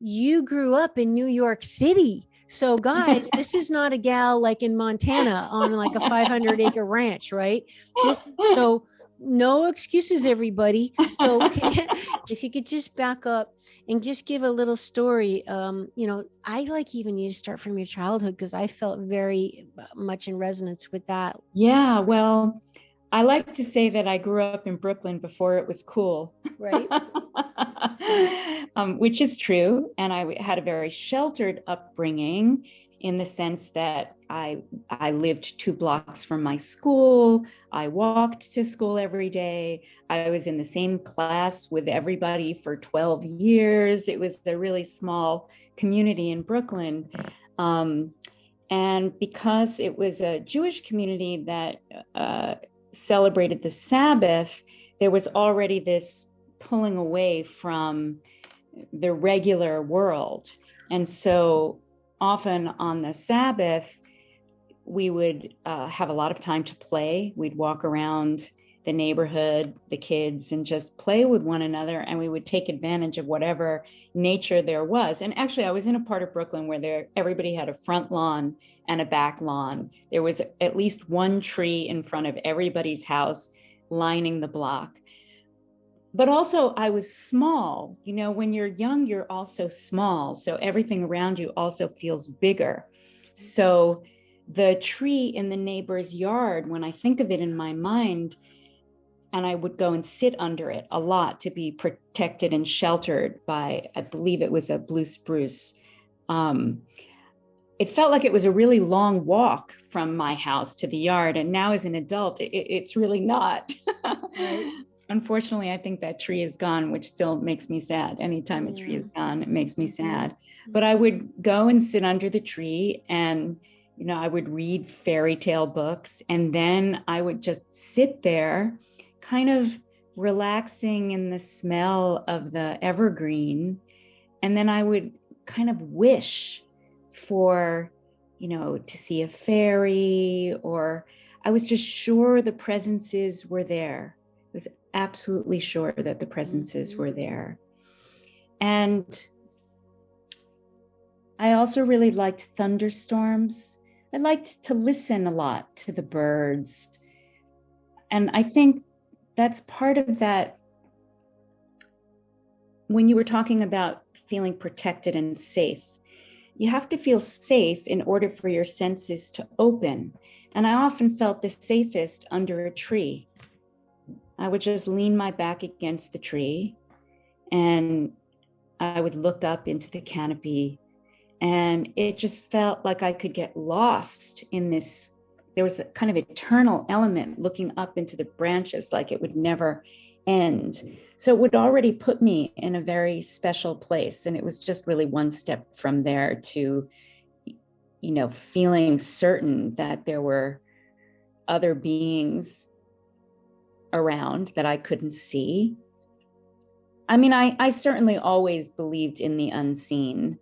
you grew up in New York City. So guys, this is not a gal like in Montana on like a 500-acre ranch, right? So no excuses, everybody. So if you could just back up and just give a little story. I like even you to start from your childhood because I felt very much in resonance with that. Yeah, well, I like to say that I grew up in Brooklyn before it was cool. Right. Which is true. And I had a very sheltered upbringing in the sense that I lived 2 blocks from my school. I walked to school every day. I was in the same class with everybody for 12 years. It was a really small community in Brooklyn. And because it was a Jewish community that celebrated the Sabbath, there was already this pulling away from the regular world. And so often on the Sabbath, we would have a lot of time to play. We'd walk around the neighborhood, the kids, and just play with one another. And we would take advantage of whatever nature there was. And actually, I was in a part of Brooklyn where everybody had a front lawn and a back lawn. There was at least one tree in front of everybody's house lining the block. But also I was small. When you're young, you're also small. So everything around you also feels bigger. So the tree in the neighbor's yard, when I think of it in my mind, and I would go and sit under it a lot to be protected and sheltered by, I believe it was a blue spruce. It felt like it was a really long walk from my house to the yard. And now as an adult, it's really not. Right. Unfortunately, I think that tree is gone, which still makes me sad. Anytime a tree is gone, it makes me sad. But I would go and sit under the tree and, I would read fairy tale books. And then I would just sit there kind of relaxing in the smell of the evergreen. And then I would kind of wish for, to see a fairy, or I was just sure the presences were there. I was absolutely sure that the presences were there. And I also really liked thunderstorms. I liked to listen a lot to the birds. And I think that's part of that. When you were talking about feeling protected and safe, you have to feel safe in order for your senses to open. And I often felt the safest under a tree. I would just lean my back against the tree and I would look up into the canopy, and it just felt like I could get lost in this. There was a kind of eternal element looking up into the branches, like it would never end. So it would already put me in a very special place. And it was just really one step from there to, feeling certain that there were other beings around that I couldn't see. I mean, I certainly always believed in the unseen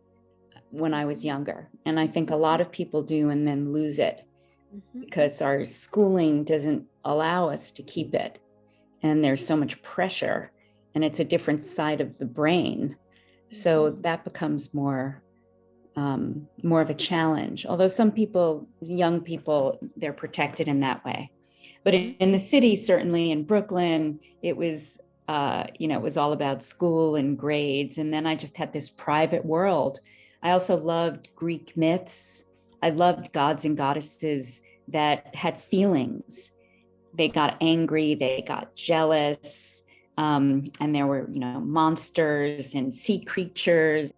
when I was younger. And I think a lot of people do and then lose it because our schooling doesn't allow us to keep it. And there's so much pressure, and it's a different side of the brain. So that becomes more of a challenge. Although some people, young people, they're protected in that way. But in the city, certainly in Brooklyn, it was, it was all about school and grades. And then I just had this private world. I also loved Greek myths. I loved gods and goddesses that had feelings. They got angry, they got jealous, and there were, monsters and sea creatures.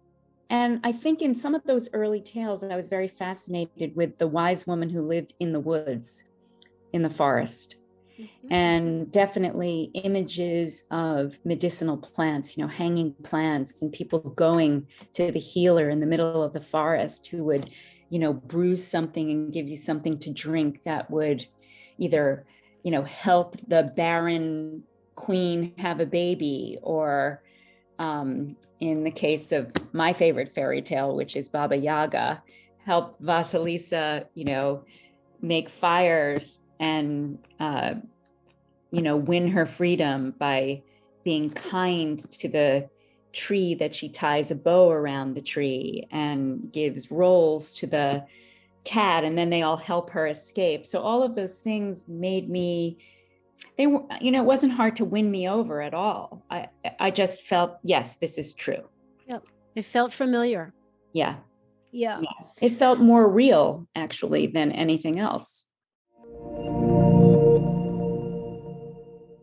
And I think in some of those early tales, I was very fascinated with the wise woman who lived in the woods, in the forest. And definitely images of medicinal plants, hanging plants, and people going to the healer in the middle of the forest who would, brew something and give you something to drink that would either, help the barren queen have a baby, or in the case of my favorite fairy tale, which is Baba Yaga, help Vasilisa, make fires and, win her freedom by being kind to tree that she ties a bow around the tree and gives rolls to the cat, and then they all help her escape. So all of those things made me, they were, it wasn't hard to win me over at all. I just felt, yes, this is true. Yep. It felt familiar. Yeah. Yeah. It felt more real, actually, than anything else.